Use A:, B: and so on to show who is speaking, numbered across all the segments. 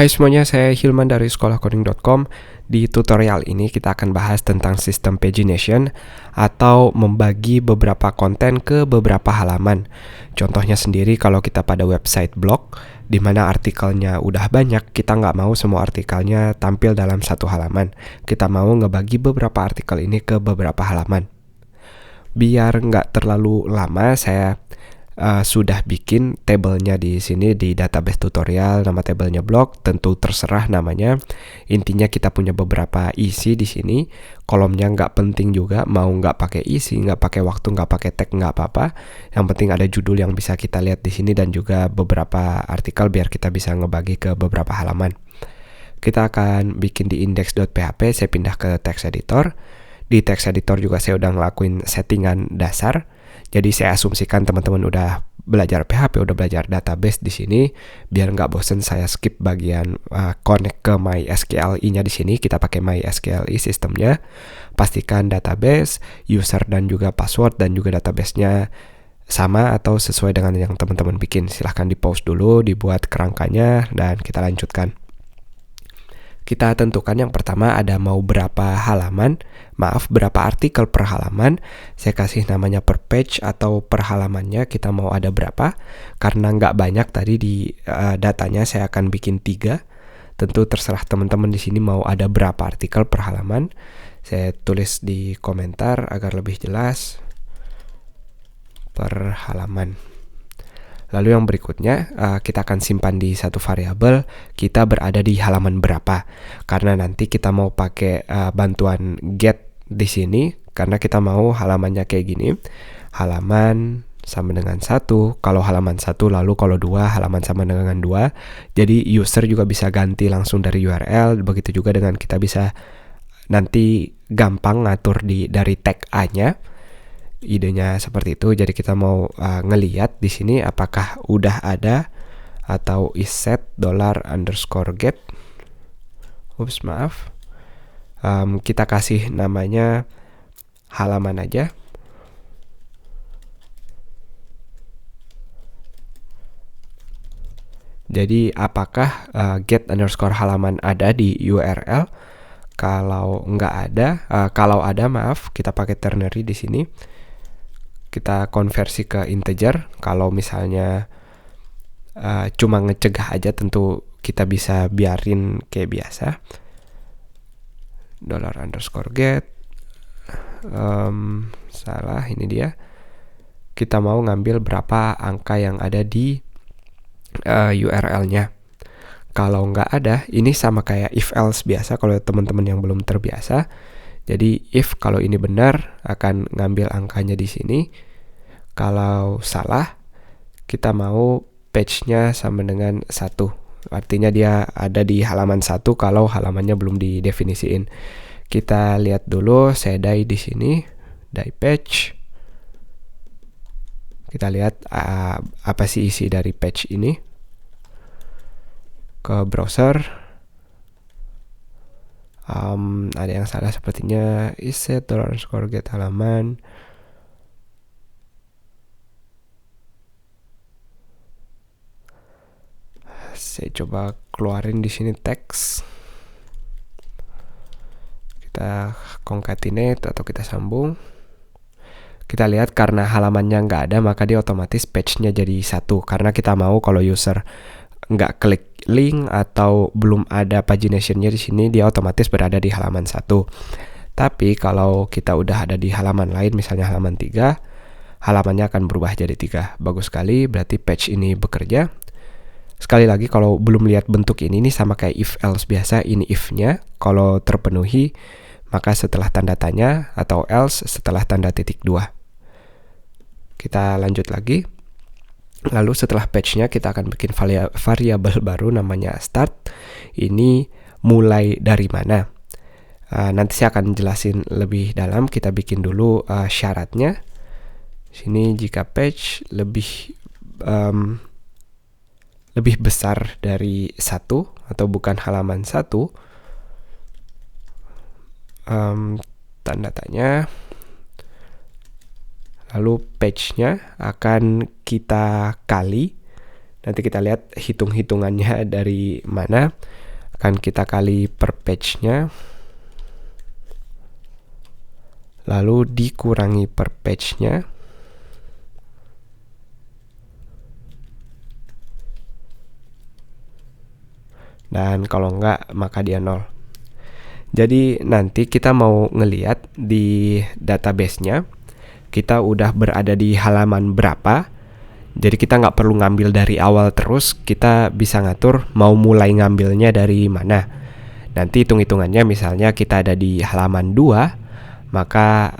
A: Hai semuanya, saya Hilman dari sekolahcoding.com. Di tutorial ini kita akan bahas tentang sistem pagination atau membagi beberapa konten ke beberapa halaman. Contohnya sendiri kalau kita pada website blog, di mana artikelnya udah banyak, kita nggak mau semua artikelnya tampil dalam satu halaman. Kita mau ngebagi beberapa artikel ini ke beberapa halaman. Biar nggak terlalu lama, saya sudah bikin tabelnya di sini di database tutorial. Nama tabelnya blog, tentu terserah namanya. Intinya kita punya beberapa isi di sini. Kolomnya nggak penting juga, mau nggak pakai isi, nggak pakai waktu, nggak pakai tag, nggak apa-apa. Yang penting ada judul yang bisa kita lihat di sini dan juga beberapa artikel biar kita bisa ngebagi ke beberapa halaman. Kita akan bikin di index.php. Saya pindah ke text editor. Di text editor juga saya udah ngelakuin settingan dasar. Jadi saya asumsikan teman-teman udah belajar PHP, udah belajar database di sini. Biar nggak bosen, saya skip bagian connect ke MySQLi-nya di sini. Kita pakai MySQLi sistemnya. Pastikan database, user dan juga password dan juga database-nya sama atau sesuai dengan yang teman-teman bikin. Silahkan di-pause dulu, dibuat kerangkanya, dan kita lanjutkan. Kita tentukan yang pertama ada mau berapa berapa artikel per halaman. Saya kasih namanya per page atau per halamannya kita mau ada berapa. Karena nggak banyak tadi di datanya, saya akan bikin 3. Tentu terserah teman-teman di sini mau ada berapa artikel per halaman. Saya tulis di komentar agar lebih jelas. Per halaman. Lalu yang berikutnya, kita akan simpan di satu variabel, kita berada di halaman berapa. Karena nanti kita mau pakai bantuan get di sini, karena kita mau halamannya kayak gini. Halaman sama dengan 1, kalau halaman 1, lalu kalau 2, halaman sama dengan 2. Jadi user juga bisa ganti langsung dari URL, begitu juga dengan kita bisa nanti gampang ngatur dari tag A-nya. Idenya seperti itu. Jadi kita mau ngeliat di sini apakah udah ada atau is set $_get. Kita kasih namanya halaman aja. Jadi apakah get_halaman ada di URL? Kalau nggak ada, kita pakai ternary di sini. Kita konversi ke integer. Kalau misalnya cuma ngecegah aja, tentu kita bisa biarin kayak biasa. $_get. Salah, ini dia. Kita mau ngambil berapa angka yang ada di URL-nya. Kalau nggak ada, ini sama kayak if else biasa kalau teman-teman yang belum terbiasa. Jadi if kalau ini benar akan ngambil angkanya di sini. Kalau salah, kita mau page-nya sama dengan 1. Artinya dia ada di halaman 1 kalau halamannya belum didefinisiin. Kita lihat dulu, saya die di sini, die page. Kita lihat apa sih isi dari page ini. Ke browser. Ada yang salah sepertinya. Is set $_get halaman. Saya coba keluarin di sini teks. Kita concatenate atau kita sambung. Kita lihat karena halamannya nggak ada, maka dia otomatis page-nya jadi 1. Karena kita mau kalau user nggak klik link atau belum ada pagination-nya di sini, dia otomatis berada di halaman 1. Tapi kalau kita udah ada di halaman lain, misalnya halaman 3, halamannya akan berubah jadi 3. Bagus sekali, berarti page ini bekerja. Sekali lagi, kalau belum lihat bentuk ini sama kayak if else biasa. Ini if-nya, kalau terpenuhi, maka setelah tanda tanya, atau else setelah tanda titik 2. Kita lanjut lagi. Lalu setelah page-nya kita akan bikin variabel baru namanya start. Ini mulai dari mana. Nanti saya akan jelasin lebih dalam. Kita bikin dulu syaratnya. Sini jika page lebih besar dari 1 atau bukan halaman 1, tanda tanya. Lalu page-nya akan kita kali Nanti kita lihat hitung-hitungannya dari mana. Akan kita kali per page-nya, lalu dikurangi per page-nya, dan kalau enggak maka dia 0. Jadi nanti kita mau ngeliat di database-nya kita udah berada di halaman berapa. Jadi kita nggak perlu ngambil dari awal terus, kita bisa ngatur mau mulai ngambilnya dari mana. Nanti hitung-hitungannya misalnya kita ada di halaman 2, maka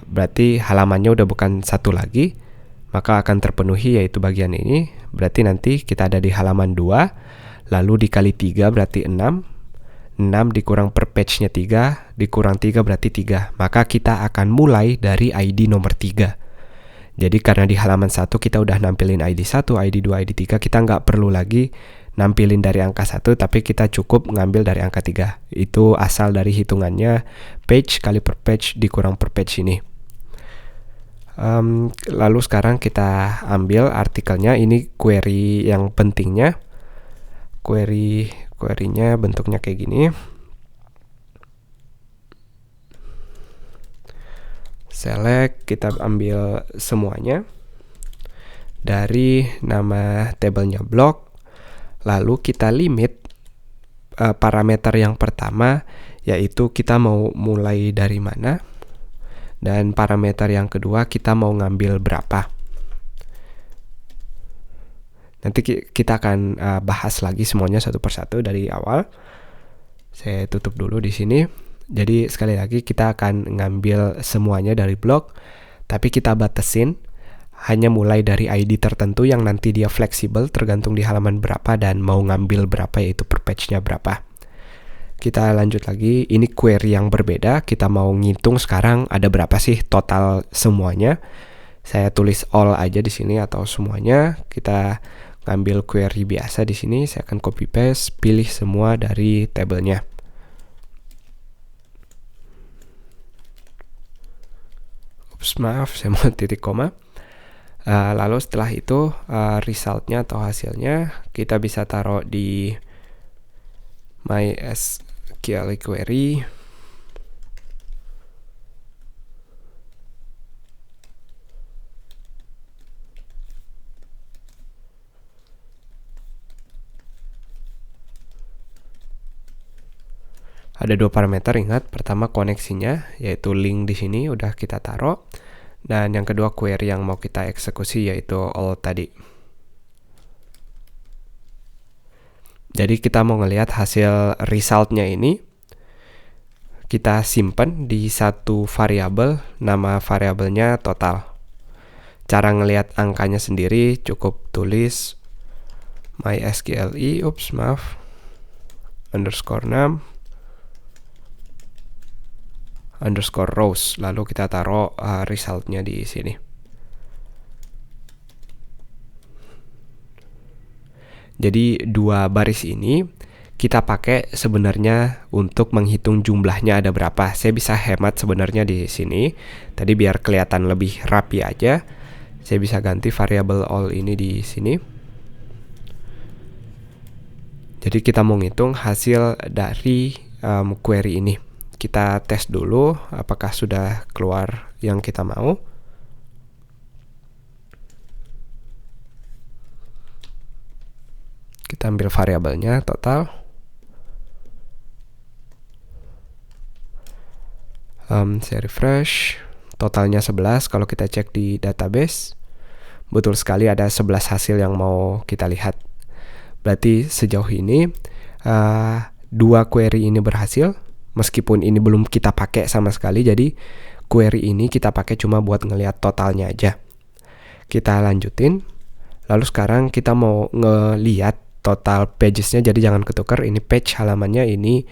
A: berarti halamannya udah bukan 1 lagi, maka akan terpenuhi yaitu bagian ini. Berarti nanti kita ada di halaman 2, lalu dikali 3 berarti 6. 6 dikurang per page-nya 3, dikurang 3 berarti 3. Maka kita akan mulai dari ID nomor 3. Jadi karena di halaman 1 kita udah nampilin ID 1, ID 2, ID 3, kita nggak perlu lagi nampilin dari angka 1, tapi kita cukup ngambil dari angka 3. Itu asal dari hitungannya page kali per page dikurang per page ini. Lalu sekarang kita ambil artikelnya, ini query yang pentingnya. Query-nya bentuknya kayak gini. Select, kita ambil semuanya dari nama tabelnya blog, lalu kita limit parameter yang pertama, yaitu kita mau mulai dari mana, dan parameter yang kedua kita mau ngambil berapa. Nanti kita akan bahas lagi semuanya satu persatu dari awal. Saya tutup dulu di sini. Jadi sekali lagi kita akan ngambil semuanya dari blog, tapi kita batasin hanya mulai dari ID tertentu yang nanti dia fleksibel tergantung di halaman berapa dan mau ngambil berapa, yaitu per page-nya berapa. Kita lanjut lagi, ini query yang berbeda. Kita mau ngitung sekarang ada berapa sih total semuanya. Saya tulis all aja di sini atau semuanya. Kita ngambil query biasa di sini. Saya akan copy paste, pilih semua dari tabelnya. Maaf, saya mau titik koma. Lalu setelah itu resultnya atau hasilnya kita bisa taruh di MySQL query. Ada 2 parameter, ingat. Pertama koneksinya, yaitu link di sini udah kita taruh. Dan yang kedua query yang mau kita eksekusi, yaitu all tadi. Jadi kita mau ngelihat hasil resultnya ini. Kita simpan di satu variabel, nama variabelnya total. Cara ngelihat angkanya sendiri cukup tulis MySQL underscore num underscore rows, lalu kita taruh resultnya di sini. Jadi 2 baris ini kita pakai sebenarnya untuk menghitung jumlahnya ada berapa. Saya bisa hemat sebenarnya di sini. Tadi biar kelihatan lebih rapi aja, saya bisa ganti variabel all ini di sini. Jadi kita mau ngitung hasil dari query ini. Kita tes dulu apakah sudah keluar yang kita mau. Kita ambil variabelnya total. Saya refresh. Totalnya 11. Kalau kita cek di database, betul sekali ada 11 hasil yang mau kita lihat. Berarti sejauh ini 2 query ini berhasil. Meskipun ini belum kita pakai sama sekali, jadi query ini kita pakai cuma buat ngelihat totalnya aja. Kita lanjutin. Lalu sekarang kita mau ngelihat total pages-nya, jadi jangan ketukar. Ini page halamannya, ini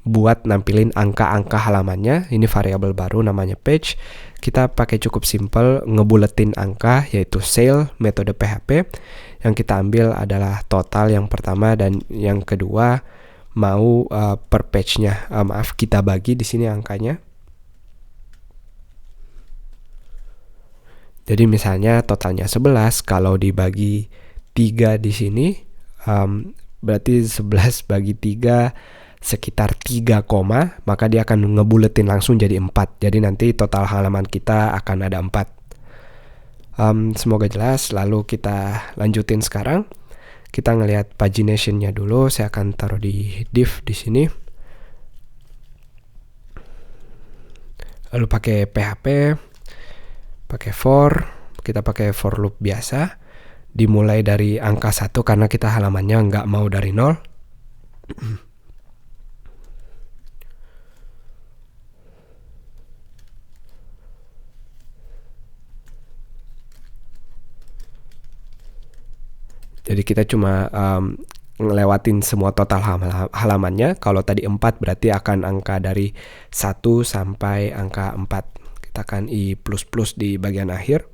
A: buat nampilin angka-angka halamannya. Ini variabel baru namanya page. Kita pakai cukup simple ngebuletin angka, yaitu sale metode PHP. Yang kita ambil adalah total yang pertama, dan yang kedua mau per page-nya. Kita bagi di sini angkanya. Jadi misalnya totalnya 11, kalau dibagi 3 di sini, berarti 11 bagi 3 sekitar 3 koma, maka dia akan ngebuletin langsung jadi 4. Jadi nanti total halaman kita akan ada 4. Semoga jelas. Lalu kita lanjutin sekarang. Kita ngelihat pagination-nya dulu. Saya akan taruh di div di sini. Lalu pakai PHP, pakai for, kita pakai for loop biasa. Dimulai dari angka 1 karena kita halamannya nggak mau dari 0. Jadi kita cuma ngelewatin semua total halamannya. Kalau tadi 4 berarti akan angka dari 1 sampai angka 4. Kita akan i++ di bagian akhir.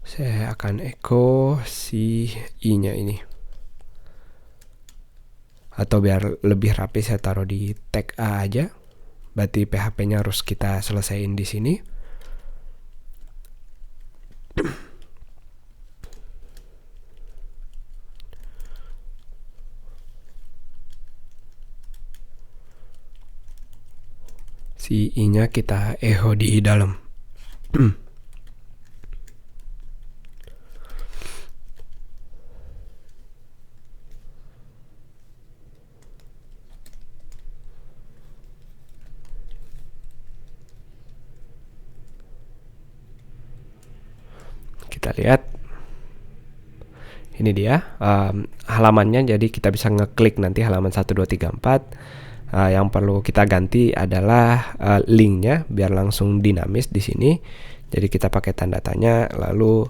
A: Saya akan echo si i-nya ini. Atau biar lebih rapi saya taruh di tag A aja. Berarti PHP-nya harus kita selesaiin di sini. Si i-nya kita echo di dalam. Kita lihat, ini dia halamannya. Jadi kita bisa ngeklik nanti halaman 1, 2, 3, 4. Yang perlu kita ganti adalah linknya biar langsung dinamis di sini. Jadi kita pakai tanda tanya, lalu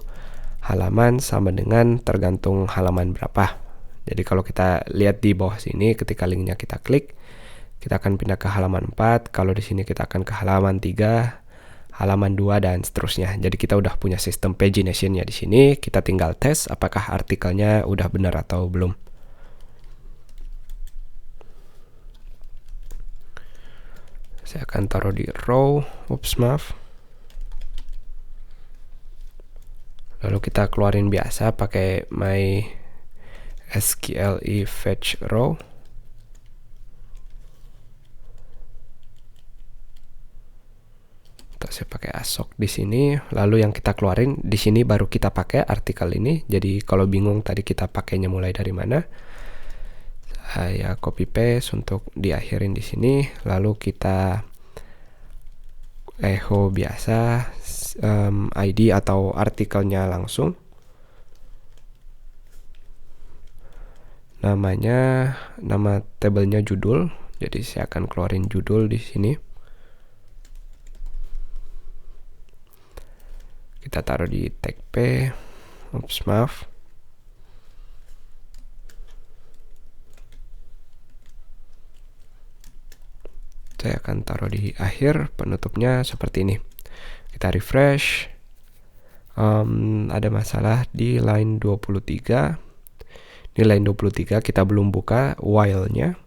A: halaman sama dengan tergantung halaman berapa. Jadi kalau kita lihat di bawah sini, ketika linknya kita klik, kita akan pindah ke halaman 4. Kalau di sini kita akan ke halaman 3, halaman 2, dan seterusnya. Jadi kita udah punya sistem pagination-nya di sini. Kita tinggal tes apakah artikelnya udah benar atau belum. Saya akan taruh di row. Maaf. Lalu kita keluarin biasa pakai MySQL fetch row. Saya pakai asok di sini. Lalu yang kita keluarin di sini baru kita pakai artikel ini. Jadi kalau bingung tadi kita pakainya mulai dari mana, saya copy paste untuk diakhirin di sini. Lalu kita echo biasa ID atau artikelnya langsung. Nama tabelnya judul. Jadi saya akan keluarin judul di sini. Kita taruh di tag P. Maaf. Saya akan taruh di akhir, penutupnya seperti ini. Kita refresh. Ada masalah di line 23. Di line 23 kita belum buka while-nya.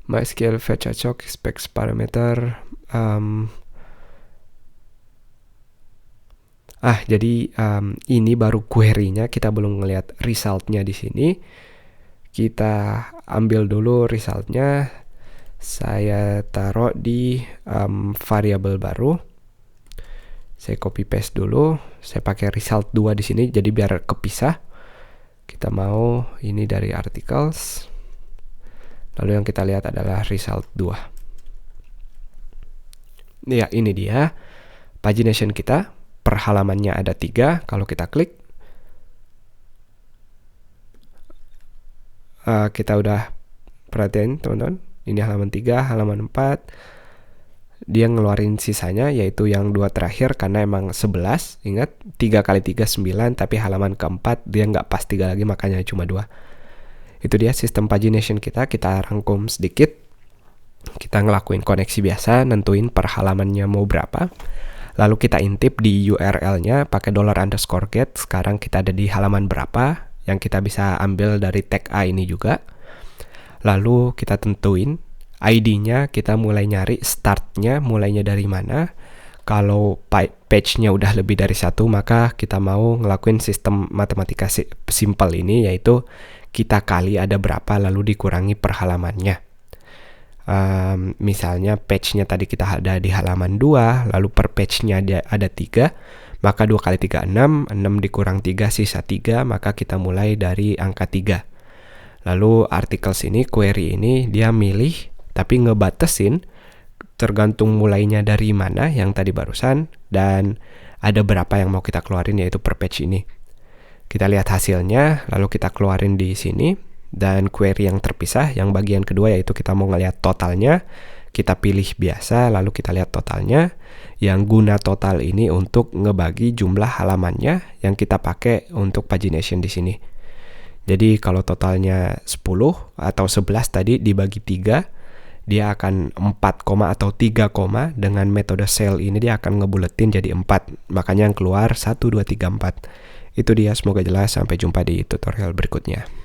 A: MySQL fetch asok specs parameter. Jadi ini baru query-nya, kita belum ngelihat result-nya di sini. Kita ambil dulu result-nya. Saya taruh di variabel baru. Saya copy paste dulu. Saya pakai result 2 di sini, jadi biar kepisah. Kita mau ini dari articles. Lalu yang kita lihat adalah result 2. Ya, ini dia pagination kita. Per halamannya ada 3. Kalau kita klik, kita udah perhatiin teman-teman. Ini halaman 3, halaman 4. Dia ngeluarin sisanya, yaitu yang 2 terakhir, karena emang 11. Ingat, 3 kali 3 9, tapi halaman keempat dia nggak pas 3 lagi, makanya cuma 2. Itu dia sistem pagination kita rangkum sedikit. Kita ngelakuin koneksi biasa, nentuin per halamannya mau berapa. Lalu kita intip di URL-nya pakai $_get. Sekarang kita ada di halaman berapa, yang kita bisa ambil dari tag A ini juga. Lalu kita tentuin ID-nya, kita mulai nyari startnya mulainya dari mana. Kalau page-nya udah lebih dari 1, maka kita mau ngelakuin sistem matematika simple ini, yaitu kita kali ada berapa lalu dikurangi per halamannya. Misalnya page-nya tadi kita ada di halaman 2, lalu per page-nya ada 3, maka 2 kali 3 6, 6 dikurang 3 sisa 3, maka kita mulai dari angka 3. Lalu articles ini, query ini dia milih tapi ngebatesin tergantung mulainya dari mana yang tadi barusan dan ada berapa yang mau kita keluarin, yaitu per page ini. Kita lihat hasilnya, lalu kita keluarin di sini, dan query yang terpisah yang bagian kedua yaitu kita mau ngelihat totalnya. Kita pilih biasa, lalu kita lihat totalnya. Yang guna total ini untuk ngebagi jumlah halamannya yang kita pakai untuk pagination di sini. Jadi kalau totalnya 10 atau 11 tadi dibagi 3, dia akan 4 koma atau 3 koma. Dengan metode cell ini dia akan ngebuletin jadi 4. Makanya yang keluar 1, 2, 3, 4. Itu dia, semoga jelas. Sampai jumpa di tutorial berikutnya.